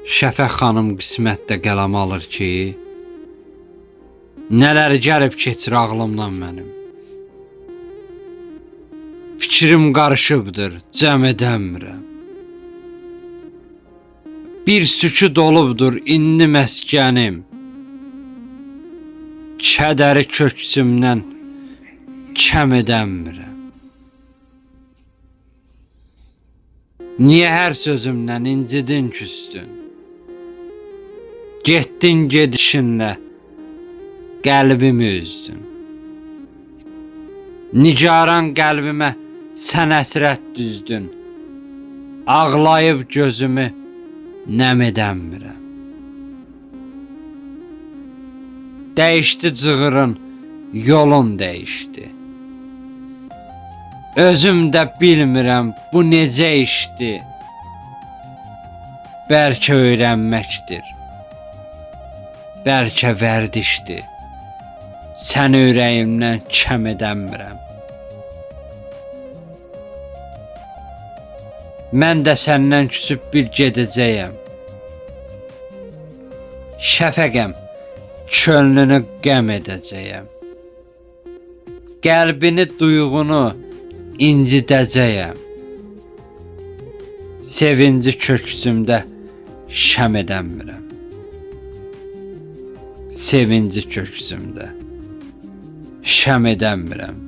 Şəfəq xanım qismətdə qələm alır ki, nələr gəlib keçir ağlımdan mənim. Fikrim qarışıbdır, cəm edəmirəm. Bir sükut olubdur indi məskənim. Kədəri köksümdən kəm edəmirəm. Niyə hər sözümdən incidin küstün? Getdin gedişinlə qəlbimi üzdün. Nigaran qəlbimə sən əsrət düzdün. Ağlayıb gözümü nəm edəmirəm. Dəyişdi cığırın, yolun dəyişdi. Özüm də bilmirəm bu necə işdi. Bəlkə öyrənməkdir, bəlkə vərdişdir. Sən ürəyimdən kəm edəmirəm. Mən də səndən küsüb bir gedəcəyəm. Şəfəqəm, könlünü qəm edəcəyəm. Qəlbini, duyğunu incidəcəyəm. Sevinci köksümdə şəm edəmirəm. Sevinci köksümdə şəm edəmirəm.